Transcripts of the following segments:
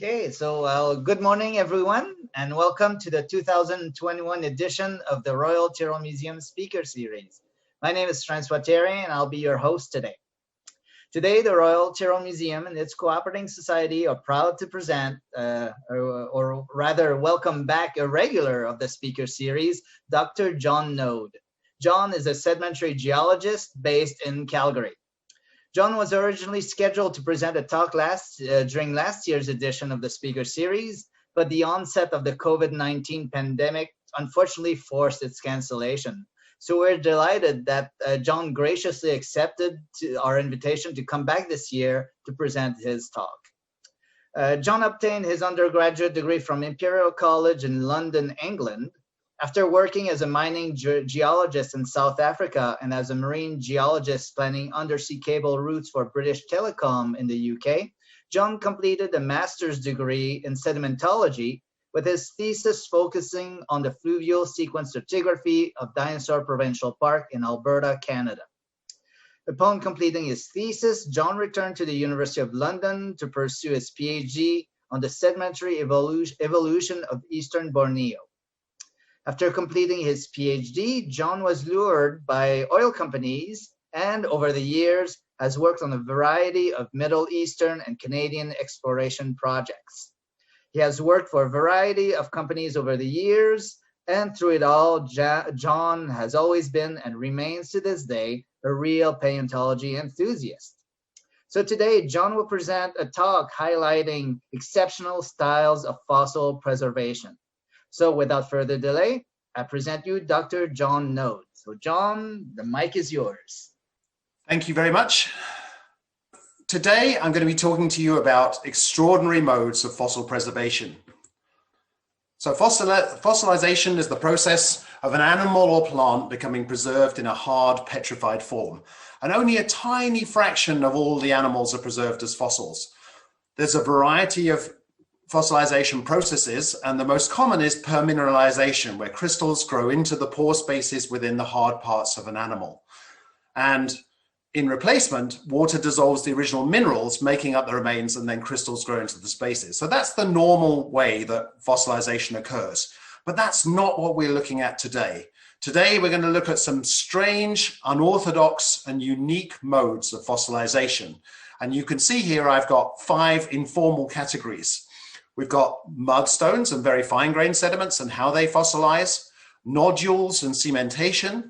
Okay, so good morning, everyone, and welcome to the 2021 edition of the Royal Tyrrell Museum Speaker Series. My name is Francois Thierry, and I'll be your host today. Today, the Royal Tyrrell Museum and its cooperating society are proud to present, or rather welcome back a regular of the Speaker Series, Dr. Jon Noad. Jon is a sedimentary geologist based in Calgary. Jon was originally scheduled to present a talk during last year's edition of the Speaker Series, but the onset of the COVID-19 pandemic unfortunately forced its cancellation. So we're delighted that Jon graciously accepted our invitation to come back this year to present his talk. Jon obtained his undergraduate degree from Imperial College in London, England. After working as a mining geologist in South Africa and as a marine geologist planning undersea cable routes for British Telecom in the UK, Jon completed a master's degree in sedimentology with his thesis focusing on the fluvial sequence stratigraphy of Dinosaur Provincial Park in Alberta, Canada. Upon completing his thesis, Jon returned to the University of London to pursue his PhD on the sedimentary evolution of Eastern Borneo. After completing his PhD, Jon was lured by oil companies and over the years has worked on a variety of Middle Eastern and Canadian exploration projects. He has worked for a variety of companies over the years, and through it all, Jon has always been and remains to this day a real paleontology enthusiast. So today, Jon will present a talk highlighting exceptional styles of fossil preservation. So without further delay, I present you Dr. Jon Noad. So Jon, the mic is yours. Thank you very much. Today, I'm going to be talking to you about extraordinary modes of fossil preservation. So fossilization is the process of an animal or plant becoming preserved in a hard petrified form. And only a tiny fraction of all the animals are preserved as fossils. There's a variety of fossilization processes, and the most common is permineralization, where crystals grow into the pore spaces within the hard parts of an animal. And in replacement, water dissolves the original minerals, making up the remains, and then crystals grow into the spaces. So that's the normal way that fossilization occurs. But that's not what we're looking at today. Today, we're going to look at some strange, unorthodox, and unique modes of fossilization. And you can see here I've got 5 informal categories. We've got mudstones and very fine-grained sediments and how they fossilize, nodules and cementation.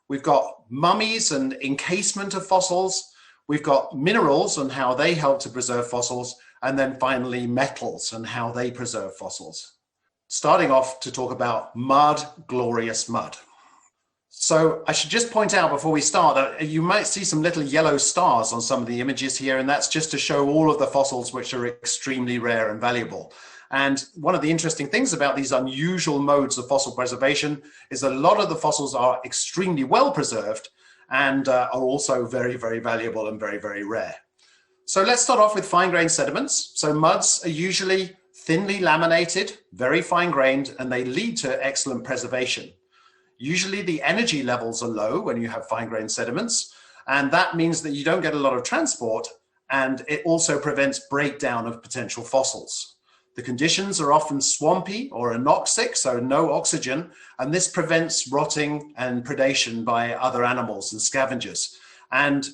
We've got mummies and encasement of fossils. We've got minerals and how they help to preserve fossils. And then finally, metals and how they preserve fossils. Starting off to talk about mud, glorious mud. So I should just point out before we start that you might see some little yellow stars on some of the images here, and that's just to show all of the fossils which are extremely rare and valuable. And one of the interesting things about these unusual modes of fossil preservation is a lot of the fossils are extremely well preserved and are also very, very valuable and very, very rare. So let's start off with fine-grained sediments. So muds are usually thinly laminated, very fine-grained, and they lead to excellent preservation. Usually the energy levels are low when you have fine-grained sediments, and that means that you don't get a lot of transport, and it also prevents breakdown of potential fossils. The conditions are often swampy or anoxic, so no oxygen, and this prevents rotting and predation by other animals and scavengers. And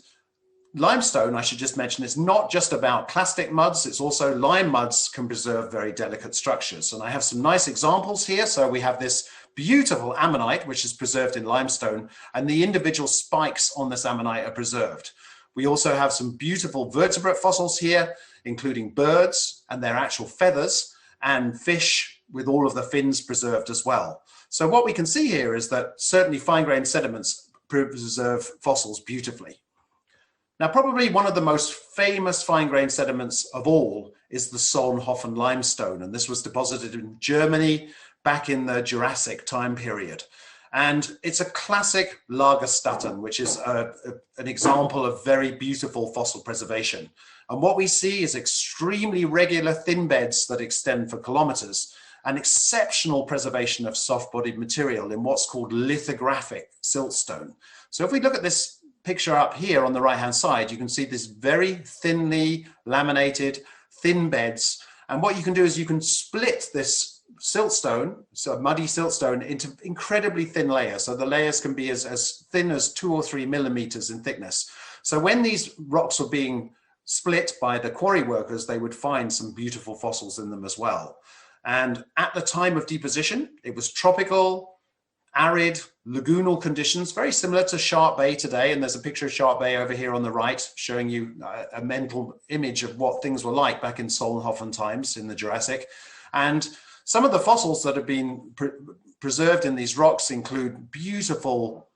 limestone, I should just mention, is not just about clastic muds, it's also lime muds can preserve very delicate structures. And I have some nice examples here. So we have this beautiful ammonite, which is preserved in limestone, and the individual spikes on this ammonite are preserved. We also have some beautiful vertebrate fossils here, including birds and their actual feathers, and fish with all of the fins preserved as well. So what we can see here is that certainly fine-grained sediments preserve fossils beautifully. Now, probably one of the most famous fine-grained sediments of all is the Solnhofen limestone, and this was deposited in Germany back in the Jurassic time period. And it's a classic Lagerstätten, which is an example of very beautiful fossil preservation. And what we see is extremely regular thin beds that extend for kilometers and exceptional preservation of soft-bodied material in what's called lithographic siltstone. So if we look at this picture up here on the right-hand side, you can see this very thinly laminated, thin beds, And what you can do is you can split this siltstone, so muddy siltstone, into incredibly thin layers. So the layers can be as thin as 2 or 3 millimeters in thickness. So when these rocks were being split by the quarry workers, they would find some beautiful fossils in them as well. And at the time of deposition, it was tropical, arid, lagoonal conditions, very similar to Shark Bay today. And there's a picture of Shark Bay over here on the right, showing you a mental image of what things were like back in Solnhofen times in the Jurassic. And some of the fossils that have been preserved in these rocks include beautiful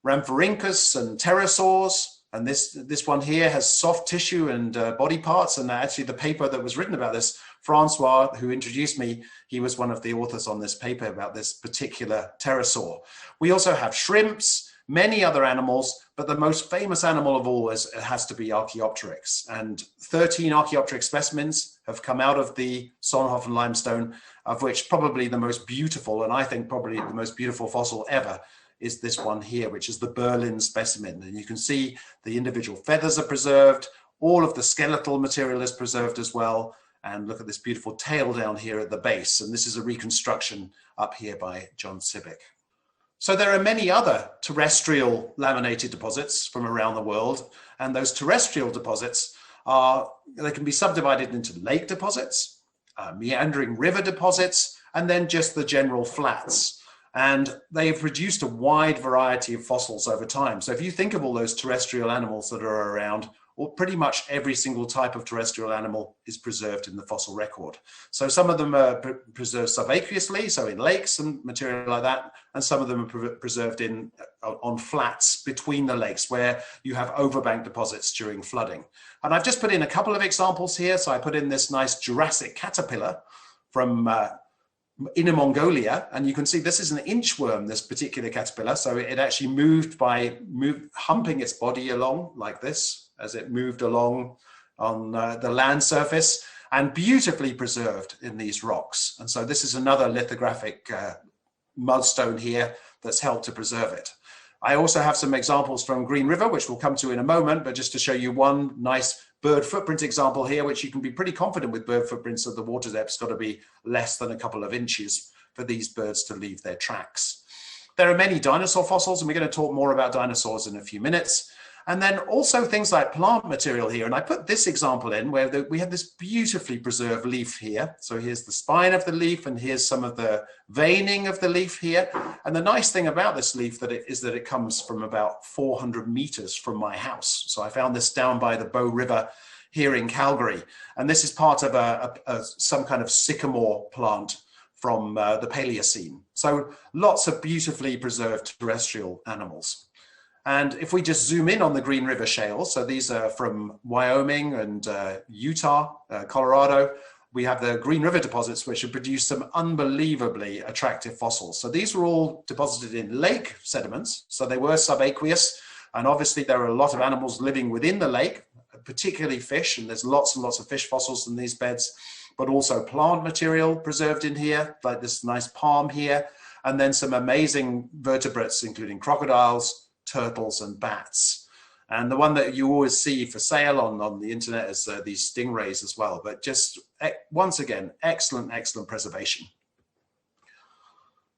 Rhamphorhynchus and pterosaurs. And this one here has soft tissue and body parts. And actually the paper that was written about this, Francois, who introduced me, he was one of the authors on this paper about this particular pterosaur. We also have shrimps, many other animals, but the most famous animal of all has to be Archaeopteryx. And 13 Archaeopteryx specimens have come out of the Solnhofen limestone, of which probably the most beautiful, and I think probably the most beautiful fossil ever, is this one here, which is the Berlin specimen. And you can see the individual feathers are preserved, all of the skeletal material is preserved as well. And look at this beautiful tail down here at the base. And this is a reconstruction up here by John Sibbick. So there are many other terrestrial laminated deposits from around the world. And those terrestrial deposits they can be subdivided into lake deposits, meandering river deposits, and then just the general flats. And they've produced a wide variety of fossils over time. So if you think of all those terrestrial animals that are around, or pretty much every single type of terrestrial animal is preserved in the fossil record. So some of them are preserved subaqueously, so in lakes and material like that, and some of them are preserved on flats between the lakes where you have overbank deposits during flooding. And I've just put in a couple of examples here. So I put in this nice Jurassic caterpillar from Inner Mongolia, and you can see this is an inchworm, this particular caterpillar. So it actually moved by humping its body along like this as it moved along on the land surface, and beautifully preserved in these rocks. And so this is another lithographic mudstone here that's helped to preserve it. I also have some examples from Green River, which we'll come to in a moment, but just to show you one nice bird footprint example here, which you can be pretty confident with bird footprints that the water depth's got to be less than a couple of inches for these birds to leave their tracks. There are many dinosaur fossils, and we're going to talk more about dinosaurs in a few minutes. And then also things like plant material here. And I put this example in where we have this beautifully preserved leaf here. So here's the spine of the leaf, and here's some of the veining of the leaf here. And the nice thing about this leaf is that it comes from about 400 meters from my house. So I found this down by the Bow River here in Calgary. And this is part of some kind of sycamore plant from the Paleocene. So lots of beautifully preserved terrestrial animals. And if we just zoom in on the Green River shales, so these are from Wyoming and Utah, Colorado, we have the Green River deposits, which have produced some unbelievably attractive fossils. So these were all deposited in lake sediments, so they were subaqueous. And obviously there are a lot of animals living within the lake, particularly fish, and there's lots and lots of fish fossils in these beds, but also plant material preserved in here, like this nice palm here, and then some amazing vertebrates, including crocodiles, turtles, and bats. And the one that you always see for sale on the internet is these stingrays as well. But just once again, excellent preservation.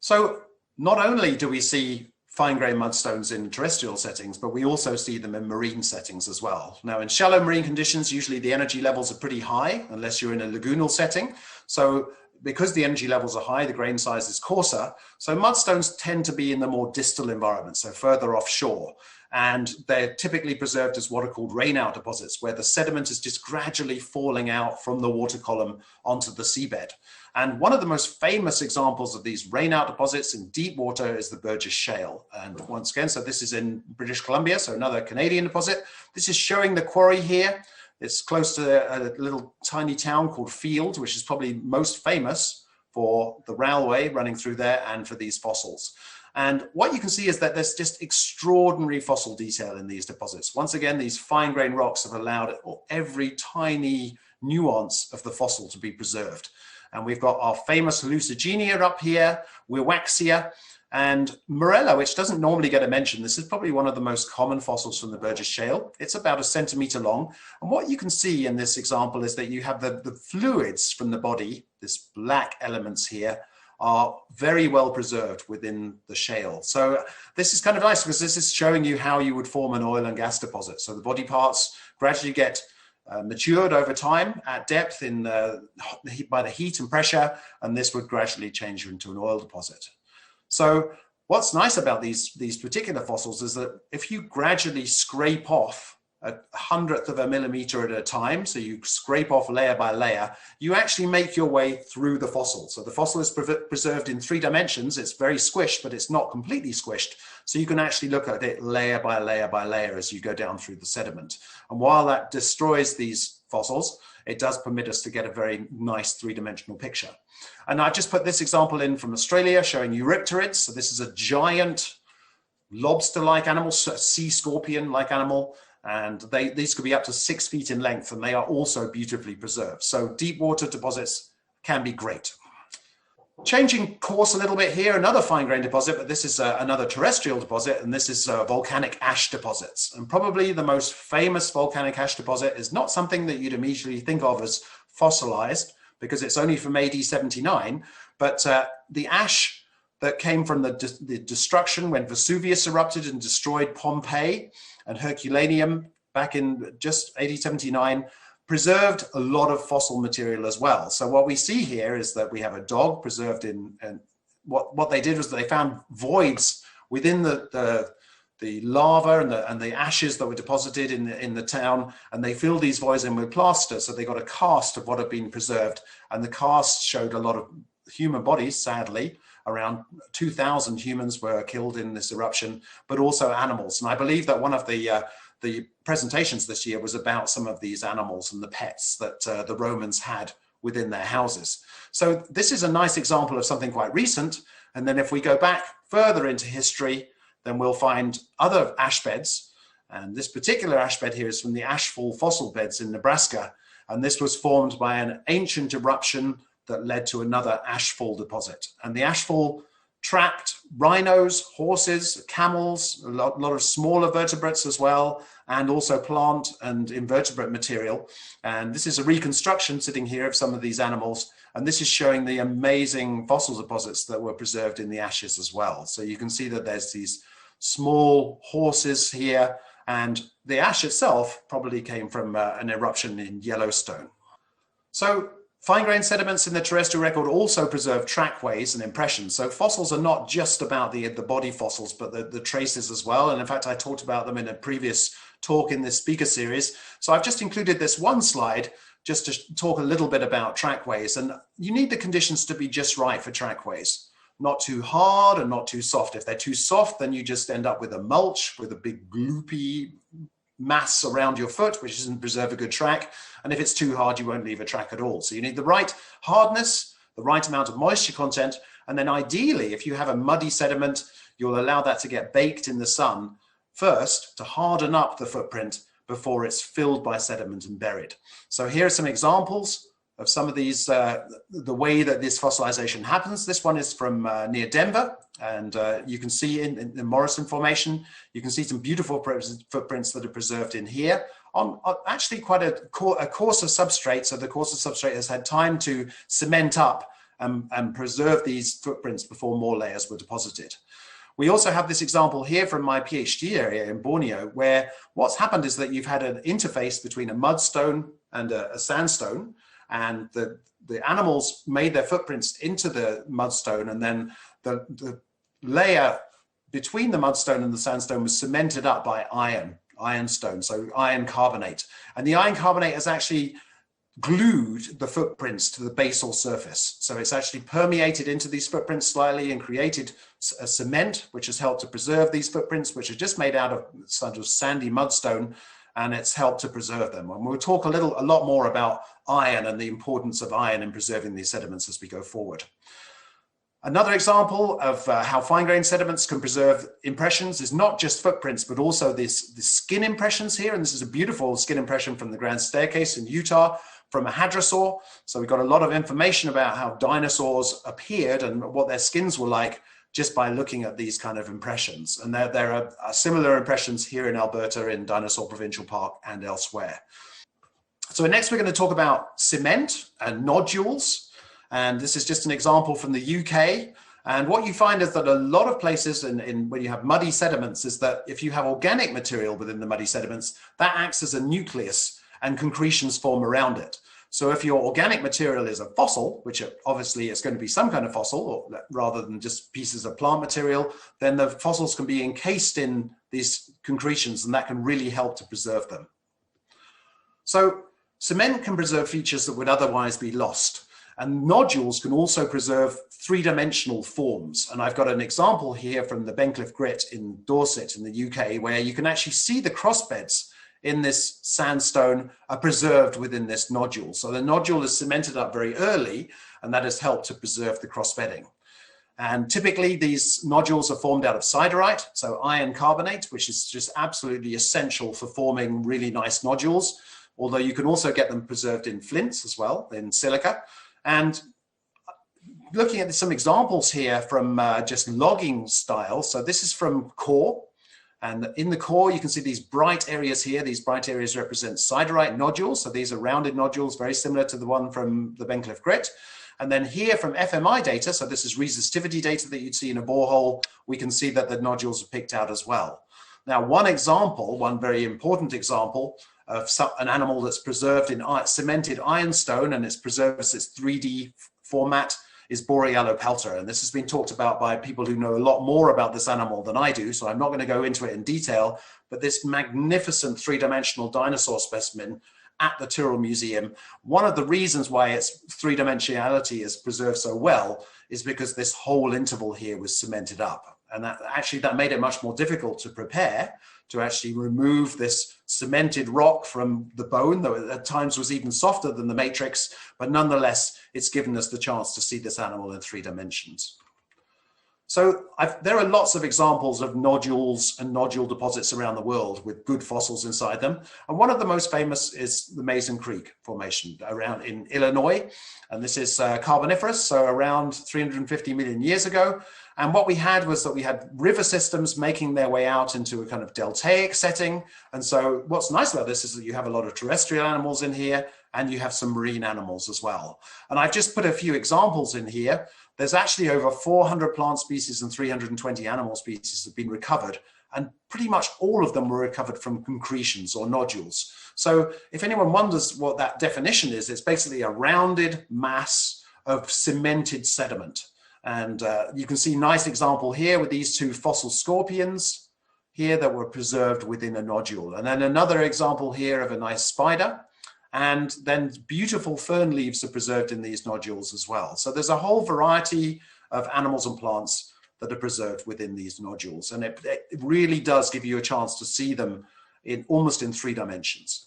So not only do we see fine-grained mudstones in terrestrial settings, but we also see them in marine settings as well. Now, in shallow marine conditions, usually the energy levels are pretty high, unless you're in a lagoonal setting. So because the energy levels are high, the grain size is coarser. So mudstones tend to be in the more distal environments, so further offshore. And they're typically preserved as what are called Rainout deposits, where the sediment is just gradually falling out from the water column onto the seabed. And one of the most famous examples of these Rainout deposits in deep water is the Burgess Shale. And once again, so this is in British Columbia, so another Canadian deposit. This is showing the quarry here. It's close to a little tiny town called Field, which is probably most famous for the railway running through there and for these fossils. And what you can see is that there's just extraordinary fossil detail in these deposits. Once again, these fine-grained rocks have allowed every tiny nuance of the fossil to be preserved. And we've got our famous Lucigenia up here, Wiwaxia, And Morella, which doesn't normally get a mention, this is probably one of the most common fossils from the Burgess Shale. It's about 1 centimeter long. And what you can see in this example is that you have the fluids from the body, this black elements here, are very well preserved within the shale. So this is kind of nice because this is showing you how you would form an oil and gas deposit. So the body parts gradually get matured over time at depth by the heat and pressure, and this would gradually change into an oil deposit. So what's nice about these particular fossils is that if you gradually scrape off 1/100th of a millimeter at a time, so you scrape off layer by layer, you actually make your way through the fossil. So the fossil is preserved in 3 dimensions. It's very squished, but it's not completely squished. So you can actually look at it layer by layer by layer as you go down through the sediment. And while that destroys these fossils, it does permit us to get a very nice 3-dimensional picture. And I just put this example in from Australia showing eurypterids. So this is a giant lobster-like animal, sea scorpion-like animal. And these could be up to 6 feet in length, and they are also beautifully preserved. So deep water deposits can be great. Changing course a little bit here, another fine-grained deposit, but this is another terrestrial deposit, and this is volcanic ash deposits. And probably the most famous volcanic ash deposit is not something that you'd immediately think of as fossilized, because it's only from AD 79, but the ash that came from the destruction when Vesuvius erupted and destroyed Pompeii and Herculaneum back in just AD 79 preserved a lot of fossil material as well. So what we see here is that we have a dog preserved in, and what they did was they found voids within the lava and the ashes that were deposited in the town, and they filled these voids in with plaster. So they got a cast of what had been preserved, and the cast showed a lot of human bodies, sadly. Around 2,000 humans were killed in this eruption, but also animals. And I believe that one of the presentations this year was about some of these animals and the pets that the Romans had within their houses. So this is a nice example of something quite recent. And then if we go back further into history, then we'll find other ash beds. And this particular ash bed here is from the Ashfall fossil beds in Nebraska. And this was formed by an ancient eruption that led to another ashfall deposit. And the ashfall trapped rhinos, horses, camels, a lot of smaller vertebrates as well, and also plant and invertebrate material. And this is a reconstruction sitting here of some of these animals. And this is showing the amazing fossil deposits that were preserved in the ashes as well. So you can see that there's these small horses here, and the ash itself probably came from an eruption in Yellowstone. So fine-grained sediments in the terrestrial record also preserve trackways and impressions. So fossils are not just about the body fossils, but the traces as well. And in fact, I talked about them in a previous talk in this speaker series. So I've just included this one slide just to talk a little bit about trackways. And you need the conditions to be just right for trackways. Not too hard and not too soft. If they're too soft, then you just end up with a mulch, with a big gloopy mass around your foot, which doesn't preserve a good track. And if it's too hard, you won't leave a track at all. So you need the right hardness, the right amount of moisture content. And then ideally, if you have a muddy sediment, you'll allow that to get baked in the sun first to harden up the footprint before it's filled by sediment and buried. So here are some examples of some of these, the way that this fossilization happens. This one is from near Denver, and you can see in the Morrison Formation, you can see some beautiful footprints that are preserved in here on actually quite a coarser substrate. So the coarser substrate has had time to cement up and preserve these footprints before more layers were deposited. We also have this example here from my PhD area in Borneo, where what's happened is that you've had an interface between a mudstone and a sandstone, and the animals made their footprints into the mudstone, and then the layer between the mudstone and the sandstone was cemented up by ironstone, so iron carbonate. And the iron carbonate has actually glued the footprints to the basal surface. So it's actually permeated into these footprints slightly and created a cement, which has helped to preserve these footprints, which are just made out of sort of sandy mudstone, and it's helped to preserve them. And we'll talk a lot more about iron and the importance of iron in preserving these sediments as we go forward. Another example of how fine-grained sediments can preserve impressions is not just footprints, but also the skin impressions here. And this is a beautiful skin impression from the Grand Staircase in Utah from a hadrosaur. So we've got a lot of information about how dinosaurs appeared and what their skins were like just by looking at these kind of impressions. And there are similar impressions here in Alberta, in Dinosaur Provincial Park and elsewhere. So next we're going to talk about cement and nodules. And this is just an example from the UK. And what you find is that a lot of places when you have muddy sediments is that if you have organic material within the muddy sediments, that acts as a nucleus and concretions form around it. So if your organic material is a fossil, which obviously is going to be some kind of fossil rather than just pieces of plant material, then the fossils can be encased in these concretions, and that can really help to preserve them. So cement can preserve features that would otherwise be lost. And nodules can also preserve three-dimensional forms. And I've got an example here from the Bencliffe Grit in Dorset in the UK, where you can actually see the crossbeds in this sandstone are preserved within this nodule. So the nodule is cemented up very early, and that has helped to preserve the crossbedding. And typically these nodules are formed out of siderite, so iron carbonate, which is just absolutely essential for forming really nice nodules, although you can also get them preserved in flints as well, in silica. And looking at some examples here from just logging style, so this is from core. And in the core, you can see these bright areas here. These bright areas represent siderite nodules. So these are rounded nodules, very similar to the one from the Bencliffe Grit. And then here from FMI data, so this is resistivity data that you'd see in a borehole, we can see that the nodules are picked out as well. Now, one example, one very important example of an animal that's preserved in cemented ironstone, and it's preserved as its 3D format, is Borealopelta. And this has been talked about by people who know a lot more about this animal than I do, so I'm not going to go into it in detail, but this magnificent three-dimensional dinosaur specimen at the Tyrrell Museum, one of the reasons why its three-dimensionality is preserved so well is because this whole interval here was cemented up. And that made it much more difficult to prepare, to actually remove this cemented rock from the bone, though it at times was even softer than the matrix, but nonetheless, it's given us the chance to see this animal in 3 dimensions. So there are lots of examples of nodules and nodule deposits around the world with good fossils inside them. And one of the most famous is the Mason Creek Formation around in Illinois. And this is Carboniferous, so around 350 million years ago. And what we had was that we had river systems making their way out into a kind of deltaic setting. And so what's nice about this is that you have a lot of terrestrial animals in here, and you have some marine animals as well. And I've just put a few examples in here. There's actually over 400 plant species and 320 animal species have been recovered, and pretty much all of them were recovered from concretions or nodules. So if anyone wonders what that definition is, it's basically a rounded mass of cemented sediment. And you can see a nice example here with these 2 fossil scorpions here that were preserved within a nodule. And then another example here of a nice spider. And then beautiful fern leaves are preserved in these nodules as well. So there's a whole variety of animals and plants that are preserved within these nodules. And it really does give you a chance to see them almost in 3 dimensions.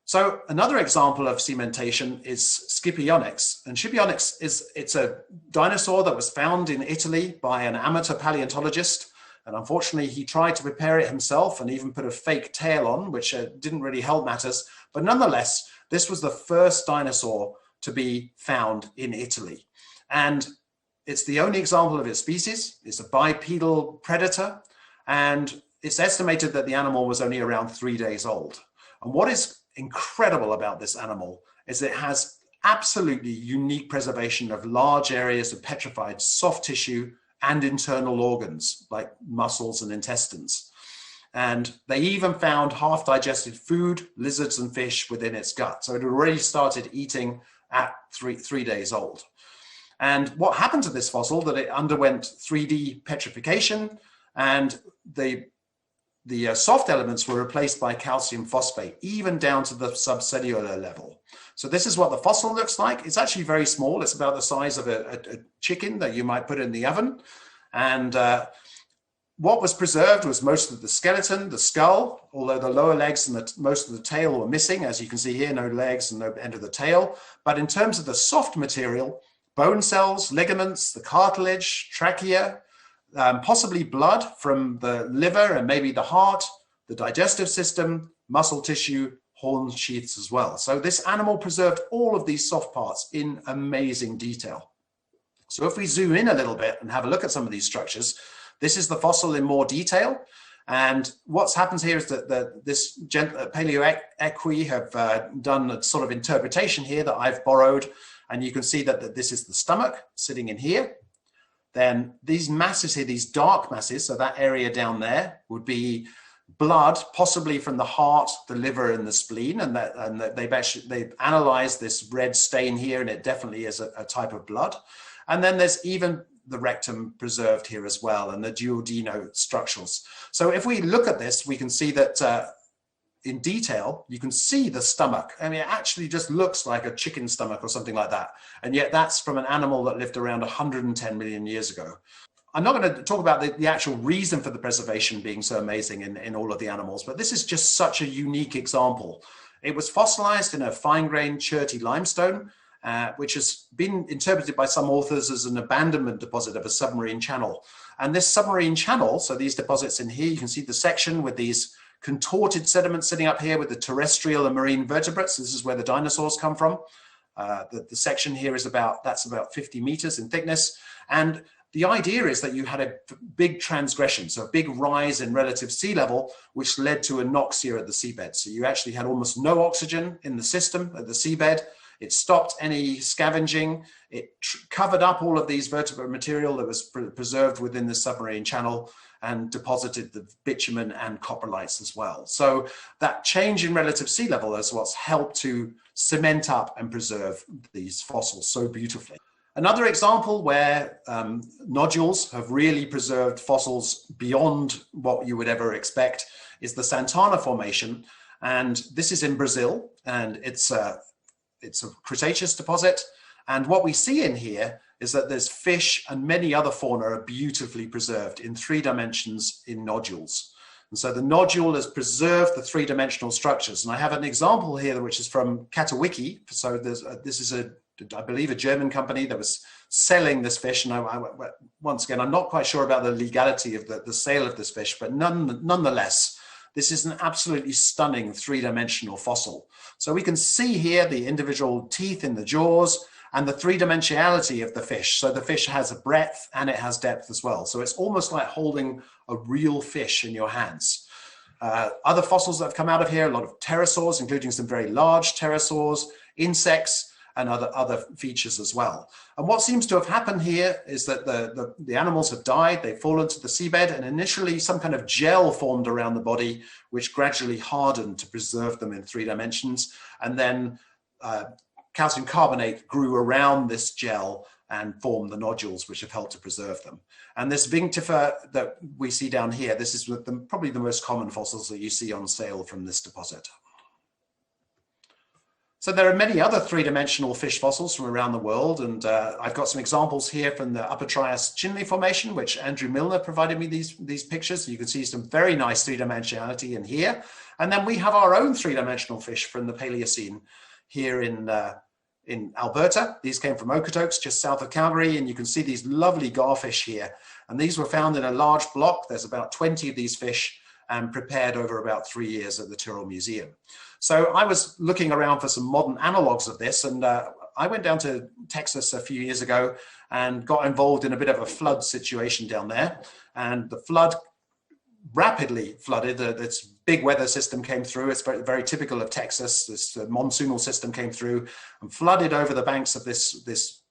So another example of cementation is Scipionics. And Scipionics it's a dinosaur that was found in Italy by an amateur paleontologist. And unfortunately, he tried to prepare it himself and even put a fake tail on, which didn't really help matters. But nonetheless, this was the first dinosaur to be found in Italy. And it's the only example of its species. It's a bipedal predator. And it's estimated that the animal was only around 3 days old. And what is incredible about this animal is it has absolutely unique preservation of large areas of petrified soft tissue and internal organs like muscles and intestines. And they even found half-digested food, lizards and fish within its gut. So it had already started eating at 3 days old. And what happened to this fossil, that it underwent 3D petrification, and the soft elements were replaced by calcium phosphate, even down to the subcellular level. So this is what the fossil looks like. It's actually very small. It's about the size of a chicken that you might put in the oven. And what was preserved was most of the skeleton, the skull, although the lower legs and most of the tail were missing. As you can see here, no legs and no end of the tail. But in terms of the soft material, bone cells, ligaments, the cartilage, trachea, possibly blood from the liver and maybe the heart, the digestive system, muscle tissue, horn sheaths as well. So this animal preserved all of these soft parts in amazing detail. So if we zoom in a little bit and have a look at some of these structures, this is the fossil in more detail. And what's happens here is that this paleoequi have done a sort of interpretation here that I've borrowed. And you can see that this is the stomach sitting in here. Then these masses here, these dark masses, so that area down there would be blood, possibly from the heart, the liver, and the spleen. And they've analyzed this red stain here, and it definitely is a type of blood. And then there's even the rectum preserved here as well, and the duodenal structures. So if we look at this, we can see that in detail, you can see the stomach. I mean, it actually just looks like a chicken stomach or something like that. And yet that's from an animal that lived around 110 million years ago. I'm not going to talk about the actual reason for the preservation being so amazing in all of the animals, but this is just such a unique example. It was fossilized in a fine-grained cherty limestone, which has been interpreted by some authors as an abandonment deposit of a submarine channel. And this submarine channel, so these deposits in here, you can see the section with these contorted sediments sitting up here with the terrestrial and marine vertebrates. This is where the dinosaurs come from. The section here is about 50 meters in thickness. And the idea is that you had a big transgression, so a big rise in relative sea level, which led to anoxia at the seabed. So you actually had almost no oxygen in the system at the seabed. It stopped any scavenging. It covered up all of these vertebrate material that was preserved within the submarine channel and deposited the bitumen and coprolites as well. So that change in relative sea level is what's helped to cement up and preserve these fossils so beautifully. Another example where nodules have really preserved fossils beyond what you would ever expect is the Santana Formation. And this is in Brazil, and it's a Cretaceous deposit. And what we see in here is that there's fish and many other fauna are beautifully preserved in 3 dimensions in nodules. And so the nodule has preserved the 3-dimensional structures. And I have an example here, which is from Katowiki. So this is I believe, a German company that was selling this fish. And once again, I'm not quite sure about the legality of the sale of this fish, but nonetheless, this is an absolutely stunning 3-dimensional fossil. So we can see here the individual teeth in the jaws and the 3-dimensionality of the fish. So the fish has a breadth and it has depth as well. So it's almost like holding a real fish in your hands. Other fossils that have come out of here, a lot of pterosaurs, including some very large pterosaurs, insects, and other features as well. And what seems to have happened here is that the animals have died, they've fallen to the seabed, and initially some kind of gel formed around the body, which gradually hardened to preserve them in 3 dimensions. And then calcium carbonate grew around this gel and formed the nodules, which have helped to preserve them. And this Vinctifer that we see down here, this is probably the most common fossils that you see on sale from this deposit. So there are many other 3-dimensional fish fossils from around the world, and I've got some examples here from the Upper Trias Chinle Formation, which Andrew Milner provided me these pictures. You can see some very nice 3-dimensionality in here. And then we have our own 3-dimensional fish from the Paleocene here in Alberta. These came from Okotoks, just south of Calgary, and you can see these lovely garfish here. And these were found in a large block. There's about 20 of these fish and prepared over about 3 years at the Tyrrell Museum. So I was looking around for some modern analogs of this, and I went down to Texas a few years ago and got involved in a bit of a flood situation down there. And the flood rapidly flooded. This big weather system came through. It's very, very typical of Texas. This monsoonal system came through and flooded over the banks of this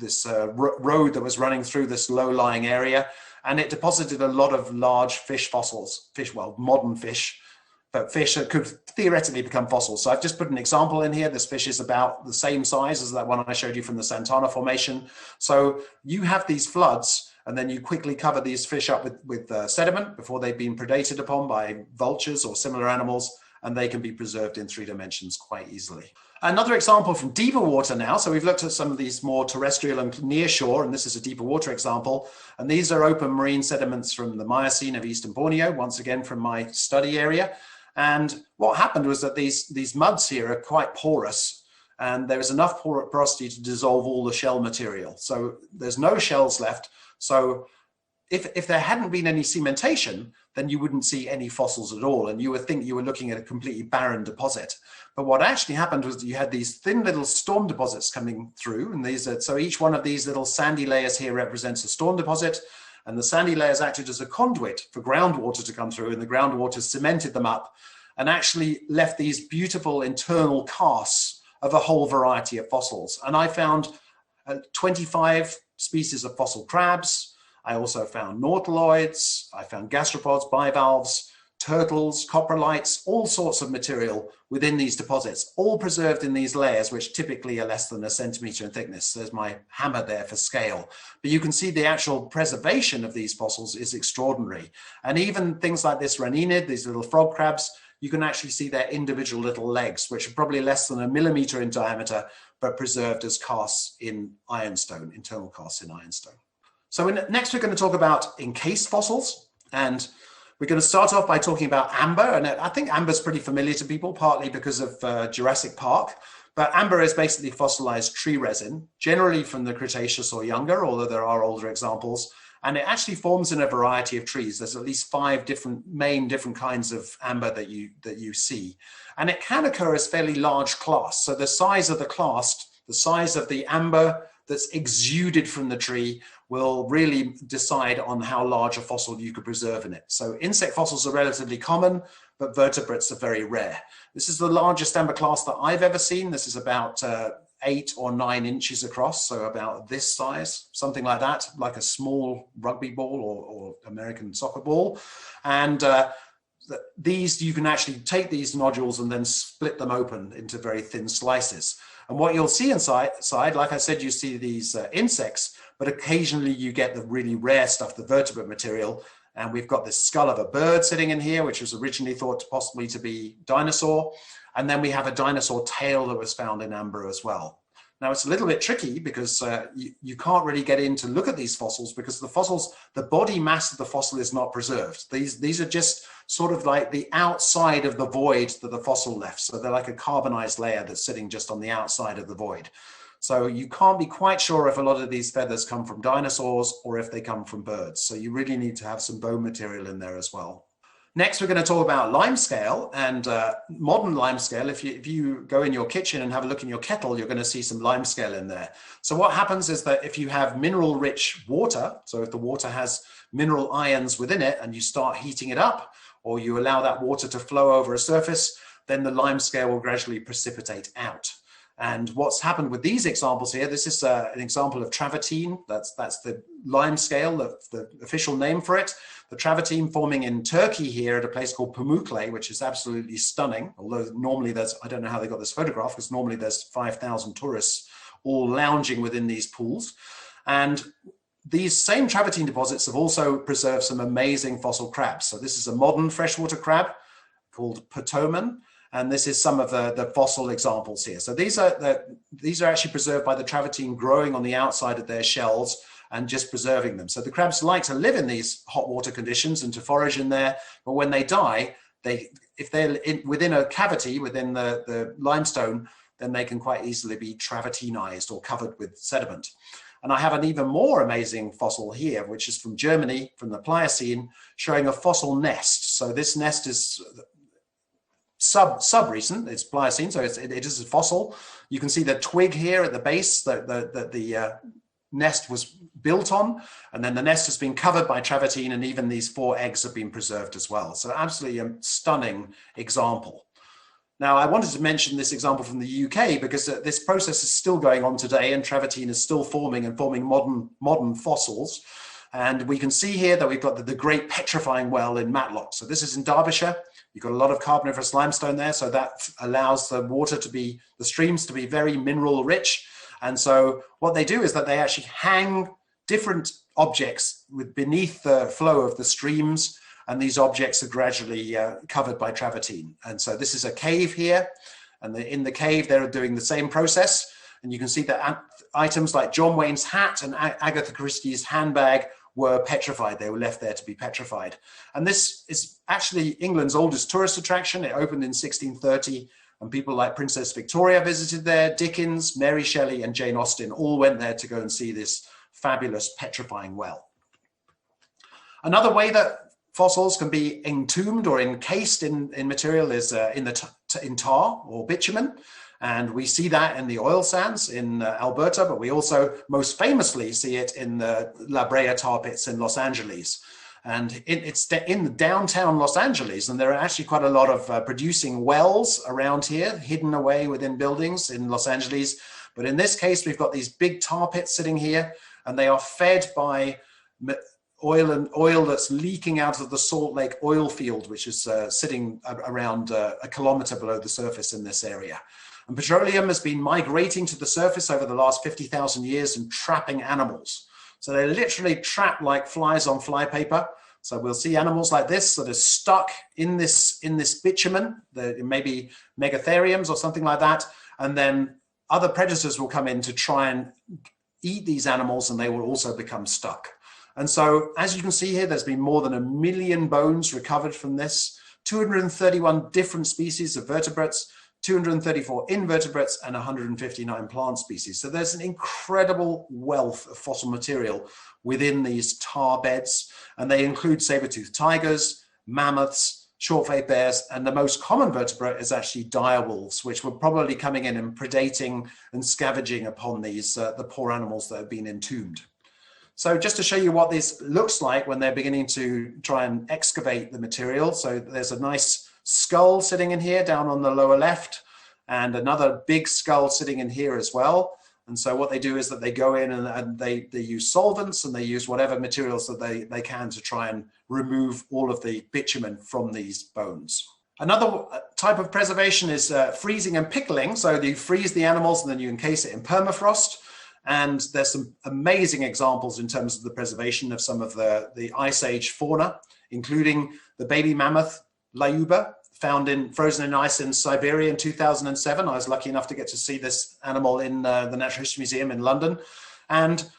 road that was running through this low-lying area. And it deposited a lot of large fish fossils, modern fish, but fish that could theoretically become fossils. So I've just put an example in here. This fish is about the same size as that one I showed you from the Santana Formation. So you have these floods, and then you quickly cover these fish up with sediment before they've been predated upon by vultures or similar animals, and they can be preserved in 3 dimensions quite easily. Another example from deeper water now. So we've looked at some of these more terrestrial and near shore, and this is a deeper water example. And these are open marine sediments from the Miocene of Eastern Borneo, once again from my study area. And what happened was that these muds here are quite porous, and there is enough porosity to dissolve all the shell material. So there's no shells left. So if there hadn't been any cementation, then you wouldn't see any fossils at all, and you would think you were looking at a completely barren deposit. But what actually happened was you had these thin little storm deposits coming through, and these are, so each one of these little sandy layers here represents a storm deposit, and the sandy layers acted as a conduit for groundwater to come through, and the groundwater cemented them up and actually left these beautiful internal casts of a whole variety of fossils. And I found 25 species of fossil crabs. I also found nautiloids, I found gastropods, bivalves, turtles, coprolites, all sorts of material within these deposits, all preserved in these layers, which typically are less than 1 centimeter in thickness. There's my hammer there for scale. But you can see the actual preservation of these fossils is extraordinary. And even things like this Rainout, these little frog crabs, you can actually see their individual little legs, which are probably less than 1 millimeter in diameter, but preserved as casts in ironstone, internal casts in ironstone. So next we're going to talk about encased fossils, and we're going to start off by talking about amber. And I think amber is pretty familiar to people, partly because of Jurassic Park. But amber is basically fossilized tree resin, generally from the Cretaceous or younger, although there are older examples. And it actually forms in a variety of trees. There's at least 5 different kinds of amber that you see. And it can occur as fairly large clasts. So the size of the clast, the size of the amber that's exuded from the tree will really decide on how large a fossil you could preserve in it. So insect fossils are relatively common, but vertebrates are very rare. This is the largest amber clast that I've ever seen. This is about 8 or 9 inches across, so about this size, something like that, like a small rugby ball or American soccer ball. And these, you can actually take these nodules and then split them open into very thin slices. And what you'll see inside, like I said, you see these insects, but occasionally you get the really rare stuff, the vertebrate material. And we've got this skull of a bird sitting in here, which was originally thought to possibly to be dinosaur. And then we have a dinosaur tail that was found in amber as well. Now it's a little bit tricky because you can't really get in to look at these fossils because the body mass of the fossil is not preserved. These are just sort of like the outside of the void that the fossil left. So they're like a carbonized layer that's sitting just on the outside of the void. So you can't be quite sure if a lot of these feathers come from dinosaurs or if they come from birds. So you really need to have some bone material in there as well. Next, we're going to talk about limescale, and modern limescale. If you go in your kitchen and have a look in your kettle, you're going to see some limescale in there. So what happens is that if you have mineral-rich water, so if the water has mineral ions within it and you start heating it up, or you allow that water to flow over a surface, then the limescale will gradually precipitate out. And what's happened with these examples here, this is an example of Travertine. That's the limescale, the official name for it. The Travertine forming in Turkey here at a place called Pamukkale, which is absolutely stunning. Although normally I don't know how they got this photograph, because normally there's 5,000 tourists all lounging within these pools. And these same Travertine deposits have also preserved some amazing fossil crabs. So this is a modern freshwater crab called Potomen. And this is some of the fossil examples here. So these are actually preserved by the Travertine growing on the outside of their shells and just preserving them. So the crabs like to live in these hot water conditions and to forage in there, but when they die, if they're within a cavity within the limestone, then they can quite easily be travertinized or covered with sediment. And I have an even more amazing fossil here, which is from Germany, from the Pliocene, showing a fossil nest. So this nest is sub-recent, it's Pliocene, so it is a fossil. You can see the twig here at the base that the nest was built on, and then the nest has been covered by Travertine, and even these 4 eggs have been preserved as well. So absolutely a stunning example. Now, I wanted to mention this example from the UK because this process is still going on today, and Travertine is still forming modern fossils. And we can see here that we've got the Great Petrifying Well in Matlock. So this is in Derbyshire. You've got a lot of carboniferous limestone there, so that allows the streams to be very mineral rich. And so what they do is that they actually hang different objects beneath the flow of the streams, and these objects are gradually covered by Travertine. And so this is a cave here, and in the cave they're doing the same process. And you can see that items like John Wayne's hat and Agatha Christie's handbag were petrified. They were left there to be petrified. And this is actually England's oldest tourist attraction. It opened in 1630, and people like Princess Victoria visited there. Dickens, Mary Shelley, and Jane Austen all went there to go and see this fabulous petrifying well. Another way that fossils can be entombed or encased in material is in tar or bitumen. And we see that in the oil sands in Alberta, but we also most famously see it in the La Brea tar pits in Los Angeles. And it's in the downtown Los Angeles, and there are actually quite a lot of producing wells around here, hidden away within buildings in Los Angeles. But in this case, we've got these big tar pits sitting here, and they are fed by oil that's leaking out of the Salt Lake oil field, which is sitting around a kilometer below the surface in this area. And petroleum has been migrating to the surface over the last 50,000 years and trapping animals. So they're literally trapped like flies on flypaper. So we'll see animals like this that are stuck in this bitumen, maybe megatheriums or something like that. And then other predators will come in to try and eat these animals, and they will also become stuck. And so, as you can see here, there's been more than 1 million bones recovered from this, 231 different species of vertebrates, 234 invertebrates, and 159 plant species. So there's an incredible wealth of fossil material within these tar beds, and they include saber-toothed tigers, mammoths, short-faced bears, and the most common vertebrate is actually direwolves, which were probably coming in and predating and scavenging upon these the poor animals that have been entombed. So just to show you what this looks like when they're beginning to try and excavate the material. So there's a nice skull sitting in here down on the lower left, and another big skull sitting in here as well. And so what they do is that they go in and they use solvents, and they use whatever materials that they can to try and remove all of the bitumen from these bones. Another type of preservation is freezing and pickling. So you freeze the animals and then you encase it in permafrost. And there's some amazing examples in terms of the preservation of some of the Ice Age fauna, including the baby mammoth, Lyuba, frozen in ice in Siberia in 2007. I was lucky enough to get to see this animal in the Natural History Museum in London. And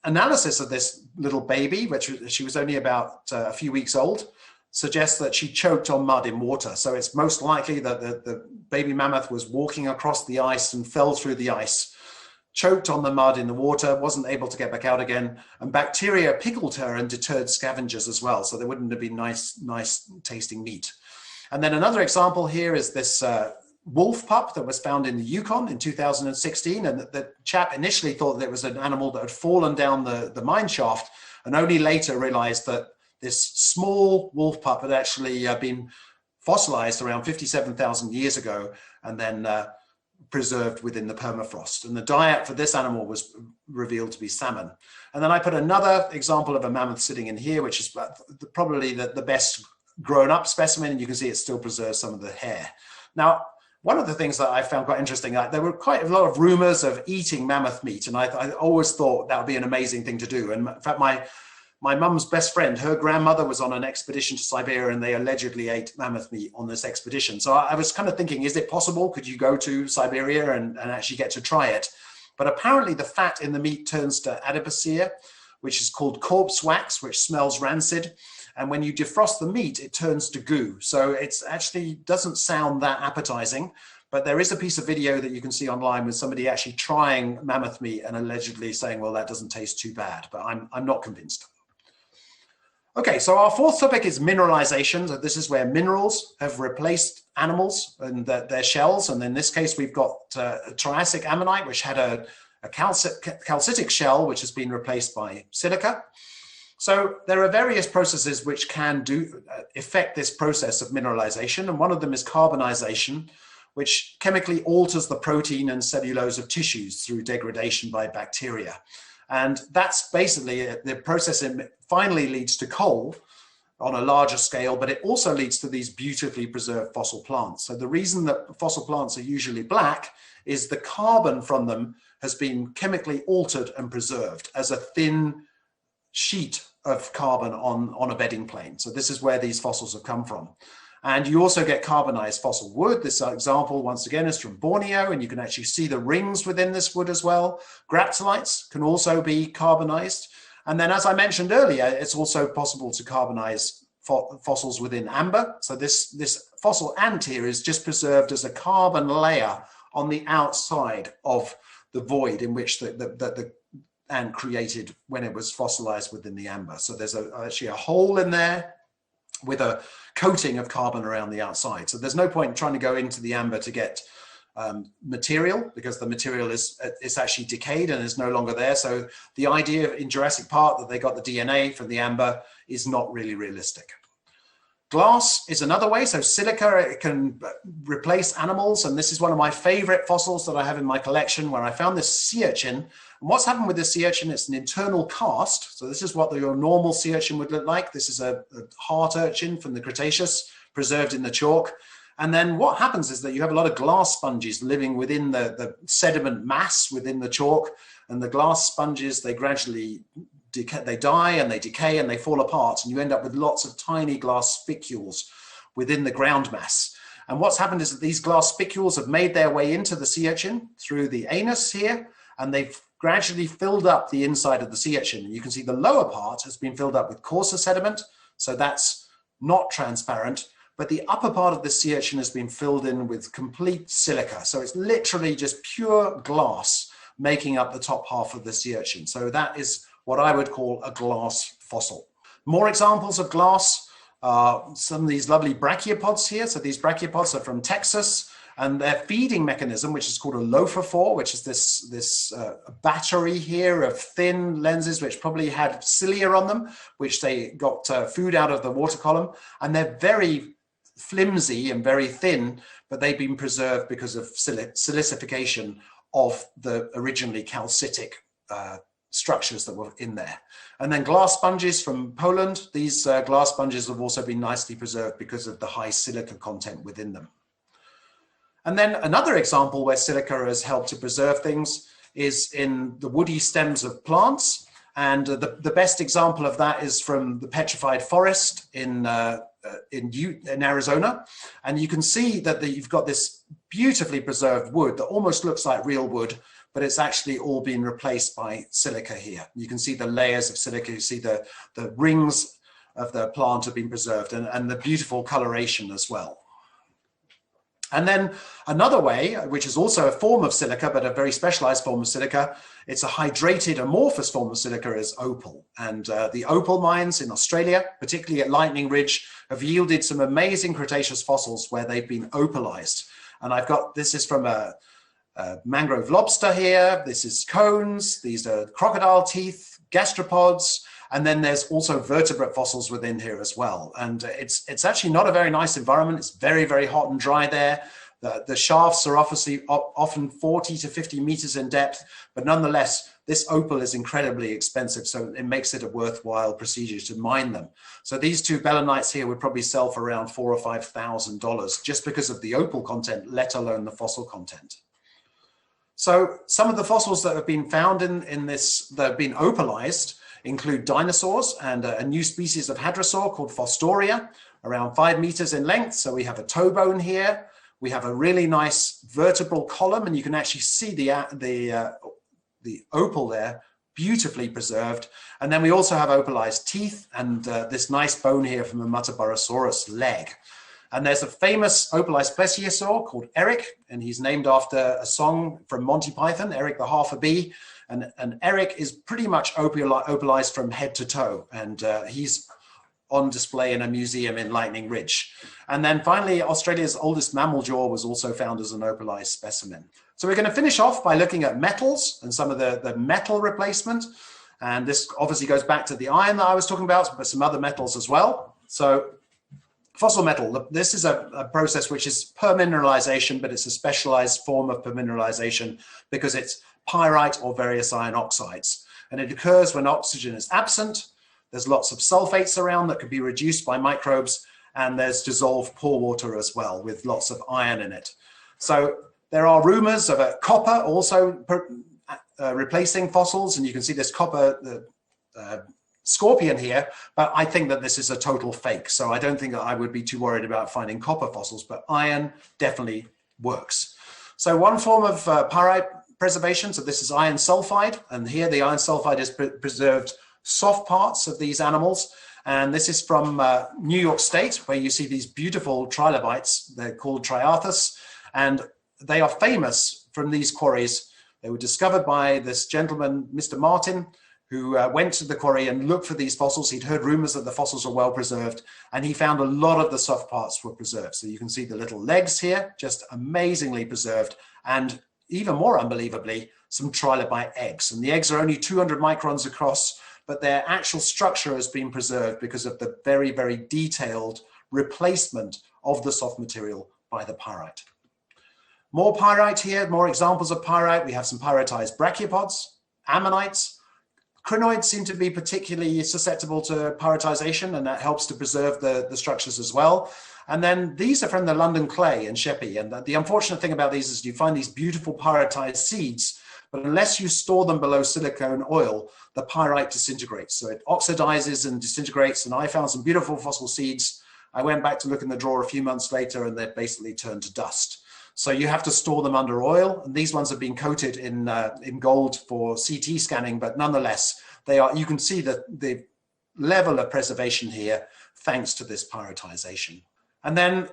analysis of this little baby, which she was only about a few weeks old, suggests that she choked on mud in water. So it's most likely that the baby mammoth was walking across the ice and fell through the ice, choked on the mud in the water, wasn't able to get back out again, and bacteria pickled her and deterred scavengers as well. So there wouldn't have been nice tasting meat. And then another example here is this wolf pup that was found in the Yukon in 2016. And the chap initially thought that it was an animal that had fallen down the mine shaft, and only later realized that this small wolf pup had actually been fossilized around 57,000 years ago, and then preserved within the permafrost. And the diet for this animal was revealed to be salmon. And then I put another example of a mammoth sitting in here, which is probably the best grown up specimen, and you can see it still preserves some of the hair. Now, one of the things that I found quite interesting, there were quite a lot of rumors of eating mammoth meat, and I always thought that would be an amazing thing to do. And in fact, my mum's best friend, her grandmother was on an expedition to Siberia, and they allegedly ate mammoth meat on this expedition. So I was kind of thinking, is it possible? Could you go to Siberia and actually get to try it? But apparently the fat in the meat turns to adipocere, which is called corpse wax, which smells rancid. And when you defrost the meat, it turns to goo. So it's actually doesn't sound that appetizing, but there is a piece of video that you can see online with somebody actually trying mammoth meat and allegedly saying, well, that doesn't taste too bad, but I'm not convinced. Okay, so our fourth topic is mineralization. So this is where minerals have replaced animals and their shells. And in this case, we've got a Triassic ammonite, which had a calcitic shell, which has been replaced by silica. So there are various processes which can affect this process of mineralization. And one of them is carbonization, which chemically alters the protein and cellulose of tissues through degradation by bacteria. And that's basically the process finally leads to coal on a larger scale, but it also leads to these beautifully preserved fossil plants. So the reason that fossil plants are usually black is the carbon from them has been chemically altered and preserved as a thin sheet of carbon on a bedding plane. So this is where these fossils have come from. And you also get carbonized fossil wood. This example, once again, is from Borneo, and you can actually see the rings within this wood as well. Graptolites can also be carbonized. And then, as I mentioned earlier, it's also possible to carbonize fossils within amber. So this fossil ant here is just preserved as a carbon layer on the outside of the void in which the and created when it was fossilized within the amber. So there's actually a hole in there with a coating of carbon around the outside. So there's no point in trying to go into the amber to get material, because the material is actually decayed and is no longer there. So the idea in Jurassic Park that they got the DNA from the amber is not really realistic. Glass is another way. So silica, it can replace animals. And this is one of my favorite fossils that I have in my collection, where I found this sea urchin. And what's happened with this sea urchin, it's an internal cast. So this is what your normal sea urchin would look like. This is a heart urchin from the Cretaceous, preserved in the chalk. And then what happens is that you have a lot of glass sponges living within the sediment mass within the chalk. And the glass sponges, they gradually they die and they decay and they fall apart. And you end up with lots of tiny glass spicules within the ground mass. And what's happened is that these glass spicules have made their way into the sea urchin through the anus here. And they've gradually filled up the inside of the sea urchin. And you can see the lower part has been filled up with coarser sediment. So that's not transparent. But the upper part of the sea urchin has been filled in with complete silica. So it's literally just pure glass making up the top half of the sea urchin. So that is what I would call a glass fossil. More examples of glass, some of these lovely brachiopods here. So these brachiopods are from Texas, and their feeding mechanism, which is called a lophophore, which is this battery here of thin lenses, which probably had cilia on them, which they got food out of the water column. And they're very flimsy and very thin, but they've been preserved because of silicification of the originally calcitic structures that were in there. And then glass sponges from Poland. These glass sponges have also been nicely preserved because of the high silica content within them. And then another example where silica has helped to preserve things is in the woody stems of plants. And the best example of that is from the petrified forest in Arizona. And you can see that you've got this beautifully preserved wood that almost looks like real wood, but it's actually all been replaced by silica here. You can see the layers of silica, you see the rings of the plant have been preserved, and the beautiful coloration as well. And then another way, which is also a form of silica, but a very specialized form of silica, it's a hydrated amorphous form of silica, is opal. And the opal mines in Australia, particularly at Lightning Ridge, have yielded some amazing Cretaceous fossils where they've been opalized. And I've got, this is from a mangrove lobster here, this is cones, these are crocodile teeth, gastropods, and then there's also vertebrate fossils within here as well. And it's actually not a very nice environment. It's very, very hot and dry there. The shafts are obviously often 40 to 50 meters in depth, but nonetheless, this opal is incredibly expensive, so it makes it a worthwhile procedure to mine them. So these two belonites here would probably sell for around $4,000 or $5,000 just because of the opal content, let alone the fossil content. So some of the fossils that have been found in this, that have been opalized, include dinosaurs and a new species of hadrosaur called Fostoria, around 5 meters in length. So we have a toe bone here. We have a really nice vertebral column, and you can actually see the opal there, beautifully preserved. And then we also have opalized teeth and this nice bone here from a Muttaburrasaurus leg. And there's a famous opalized plesiosaur called Eric, and he's named after a song from Monty Python, Eric the Half a Bee. And Eric is pretty much opalized from head to toe, and he's on display in a museum in Lightning Ridge. And then finally, Australia's oldest mammal jaw was also found as an opalized specimen. So we're going to finish off by looking at metals and some of the metal replacement. And this obviously goes back to the iron that I was talking about, but some other metals as well. So fossil metal, this is a process which is permineralization, but it's a specialized form of permineralization because it's pyrite or various iron oxides. And it occurs when oxygen is absent. There's lots of sulfates around that can be reduced by microbes, and there's dissolved pore water as well with lots of iron in it. So there are rumors of a copper also replacing fossils, and you can see this copper scorpion here, but I think that this is a total fake. So I don't think that I would be too worried about finding copper fossils, but iron definitely works. So one form of pyrite preservation, so this is iron sulfide, and here the iron sulfide is preserved soft parts of these animals, and this is from New York State, where you see these beautiful trilobites. They're called triarthus, and they are famous from these quarries They were discovered by this gentleman, Mr. Martin, who went to the quarry and looked for these fossils. He'd heard rumors that the fossils were well preserved, and he found a lot of the soft parts were preserved. So you can see the little legs here, just amazingly preserved, and even more unbelievably, some trilobite eggs. And the eggs are only 200 microns across, but their actual structure has been preserved because of the very, very detailed replacement of the soft material by the pyrite. More pyrite here, more examples of pyrite. We have some pyritized brachiopods, ammonites. Crinoids seem to be particularly susceptible to pyritization, and that helps to preserve the structures as well. And then these are from the London clay in Sheppey. And the unfortunate thing about these is you find these beautiful pyritized seeds, but unless you store them below silicone oil, the pyrite disintegrates. So it oxidizes and disintegrates. And I found some beautiful fossil seeds. I went back to look in the drawer a few months later, and they're basically turned to dust. So you have to store them under oil, and these ones have been coated in gold for CT scanning, but nonetheless, you can see the level of preservation here thanks to this pyritization. And then,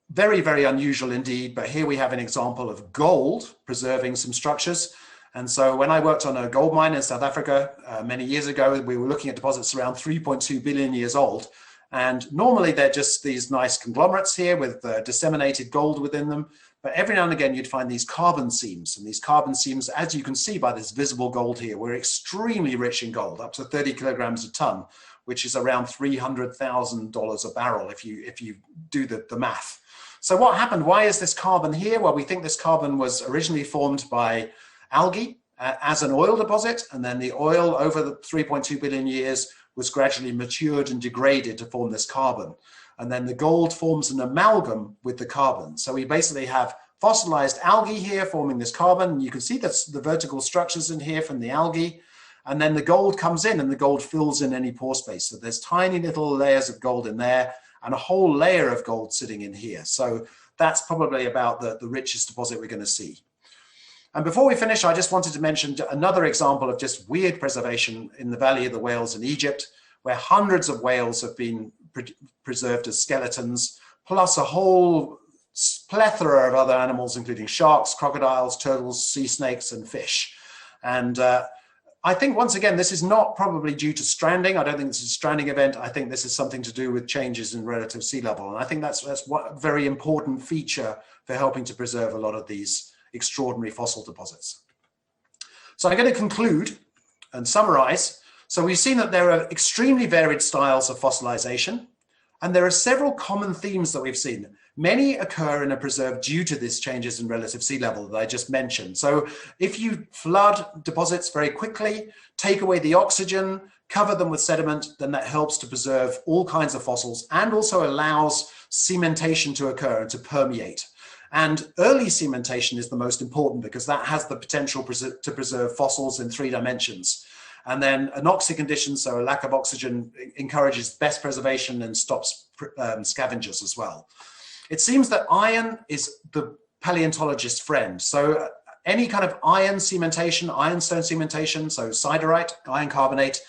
very, very unusual indeed, but here we have an example of gold preserving some structures. And so when I worked on a gold mine in South Africa many years ago, we were looking at deposits around 3.2 billion years old. And normally they're just these nice conglomerates here with disseminated gold within them. But every now and again, you'd find these carbon seams. And these carbon seams, as you can see by this visible gold here, were extremely rich in gold, up to 30 kilograms a ton, which is around $300,000 a barrel if you do the math. So what happened? Why is this carbon here? Well, we think this carbon was originally formed by algae as an oil deposit. And then the oil over the 3.2 billion years was gradually matured and degraded to form this carbon. And then the gold forms an amalgam with the carbon. So we basically have fossilized algae here forming this carbon. You can see that's the vertical structures in here from the algae. And then the gold comes in and the gold fills in any pore space. So there's tiny little layers of gold in there and a whole layer of gold sitting in here. So that's probably about the richest deposit we're going to see. And before we finish, I just wanted to mention another example of just weird preservation in the Valley of the Whales in Egypt, where hundreds of whales have been preserved as skeletons, plus a whole plethora of other animals, including sharks, crocodiles, turtles, sea snakes, and fish. And I think, once again, this is not probably due to stranding. I don't think this is a stranding event. I think this is something to do with changes in relative sea level. And I think that's one very important feature for helping to preserve a lot of these extraordinary fossil deposits. So I'm going to conclude and summarize. So we've seen that there are extremely varied styles of fossilization, and there are several common themes that we've seen. Many occur in a preserve due to these changes in relative sea level that I just mentioned. So if you flood deposits very quickly, take away the oxygen, cover them with sediment, then that helps to preserve all kinds of fossils and also allows cementation to occur and to permeate. And early cementation is the most important because that has the potential to preserve fossils in 3 dimensions. And then anoxic conditions, so a lack of oxygen, encourages best preservation and stops scavengers as well. It seems that iron is the paleontologist's friend. So any kind of iron cementation, ironstone cementation, so siderite, iron carbonate,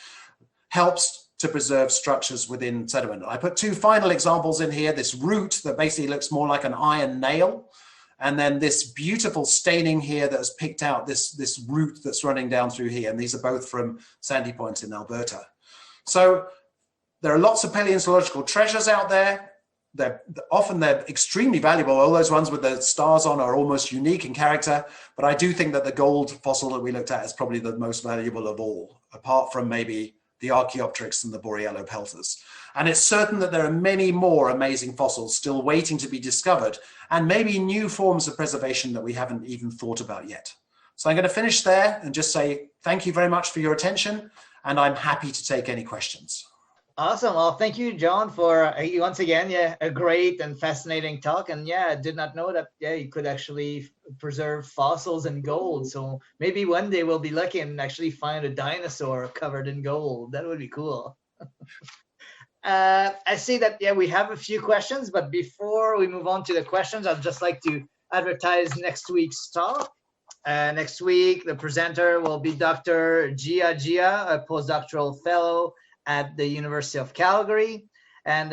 helps to preserve structures within sediment. I put 2 final examples in here, this root that basically looks more like an iron nail, and then this beautiful staining here that has picked out this root that's running down through here. And these are both from Sandy Point in Alberta. So there are lots of paleontological treasures out there. Often they're extremely valuable. All those ones with the stars on are almost unique in character, but I do think that the gold fossil that we looked at is probably the most valuable of all, apart from maybe the Archaeopteryx and the Borealopeltas. And it's certain that there are many more amazing fossils still waiting to be discovered, and maybe new forms of preservation that we haven't even thought about yet. So I'm going to finish there and just say thank you very much for your attention, and I'm happy to take any questions. Awesome. Well, thank you, John, for once again, a great and fascinating talk. And I did not know that, you could actually preserve fossils in gold. So maybe one day we'll be lucky and actually find a dinosaur covered in gold. That would be cool. I see that, we have a few questions, but before we move on to the questions, I'd just like to advertise next week's talk. Next week, the presenter will be Dr. Gia, a postdoctoral fellow at the University of Calgary. And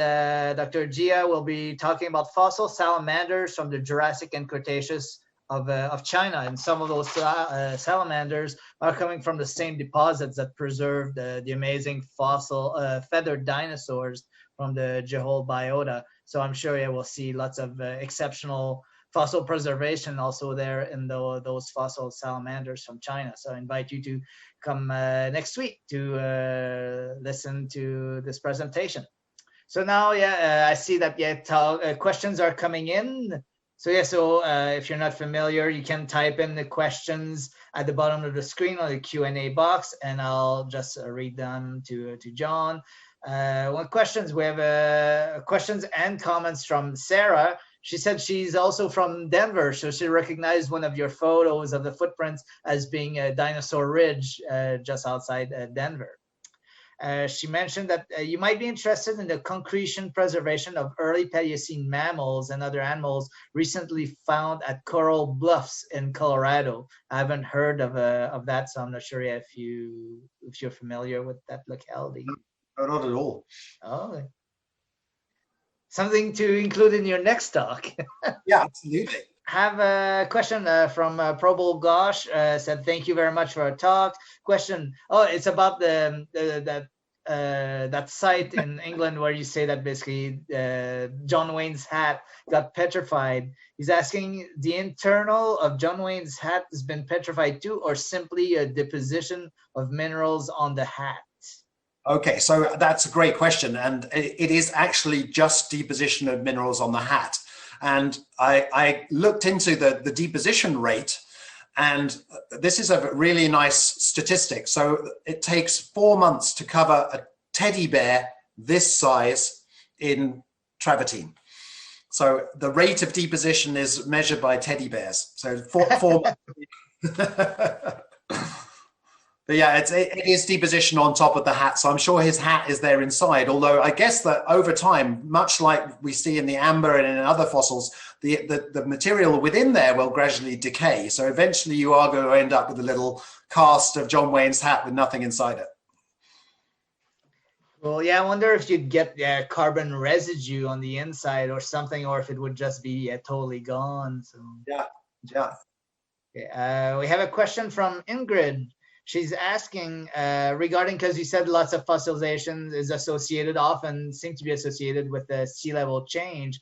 Dr. Gia will be talking about fossil salamanders from the Jurassic and Cretaceous of China, and some of those salamanders are coming from the same deposits that preserved the amazing fossil feathered dinosaurs from the Jehol biota. So I'm sure we'll see lots of exceptional fossil preservation also there in those fossil salamanders from China. So I invite you to come next week to listen to this presentation. So now, I see that questions are coming in. So if you're not familiar, you can type in the questions at the bottom of the screen on the Q&A box, and I'll just read them to John. Questions, we have questions and comments from Sarah. She said she's also from Denver, so she recognized one of your photos of the footprints as being a dinosaur ridge just outside Denver. She mentioned that you might be interested in the concretion preservation of early Paleocene mammals and other animals recently found at Coral Bluffs in Colorado. I haven't heard of that, so I'm not sure if you're familiar with that locality. No, not at all. Oh, something to include in your next talk. Yeah, absolutely. Have a question from Probal Gosh. Said thank you very much for our talk. Question. Oh, it's about that site in England where you say that basically John Wayne's hat got petrified. He's asking, the internal of John Wayne's hat has been petrified too, or simply a deposition of minerals on the hat? Okay, so that's a great question, and it is actually just deposition of minerals on the hat. And I looked into the deposition rate, and this is a really nice statistic. So it takes 4 months to cover a teddy bear this size in Travertine. So the rate of deposition is measured by teddy bears. So 4 months. But yeah, it is deposition on top of the hat. So I'm sure his hat is there inside. Although I guess that over time, much like we see in the amber and in other fossils, the material within there will gradually decay. So eventually you are going to end up with a little cast of John Wayne's hat with nothing inside it. Well, yeah, I wonder if you'd get carbon residue on the inside or something, or if it would just be totally gone. So yeah. Okay, we have a question from Ingrid. She's asking regarding, because you said lots of fossilization is often seem to be associated with the sea level change.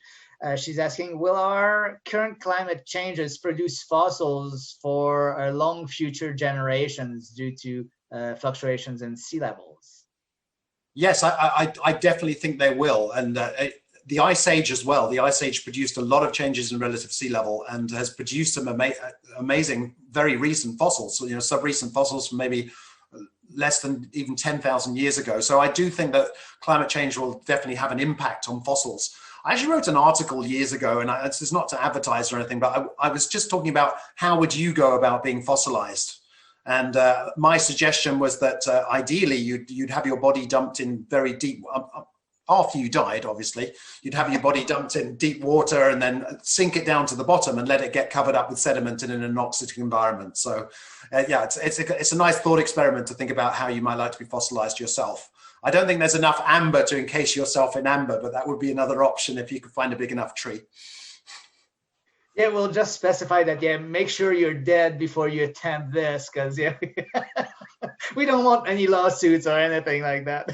She's asking, will our current climate changes produce fossils for long future generations due to fluctuations in sea levels? Yes, I definitely think they will. And the Ice Age as well. The Ice Age produced a lot of changes in relative sea level and has produced some amazing, very recent fossils, sub-recent fossils from maybe less than even 10,000 years ago. So I do think that climate change will definitely have an impact on fossils. I actually wrote an article years ago, and it's not to advertise or anything, but I was just talking about how would you go about being fossilized? And my suggestion was that ideally you'd have your body dumped in very deep, after you died, obviously, you'd have your body dumped in deep water and then sink it down to the bottom and let it get covered up with sediment in an anoxic environment. So yeah, it's a nice thought experiment to think about how you might like to be fossilized yourself. I don't think there's enough amber to encase yourself in amber, but that would be another option if you could find a big enough tree. Yeah, we'll just specify that, make sure you're dead before you attempt this, because we don't want any lawsuits or anything like that.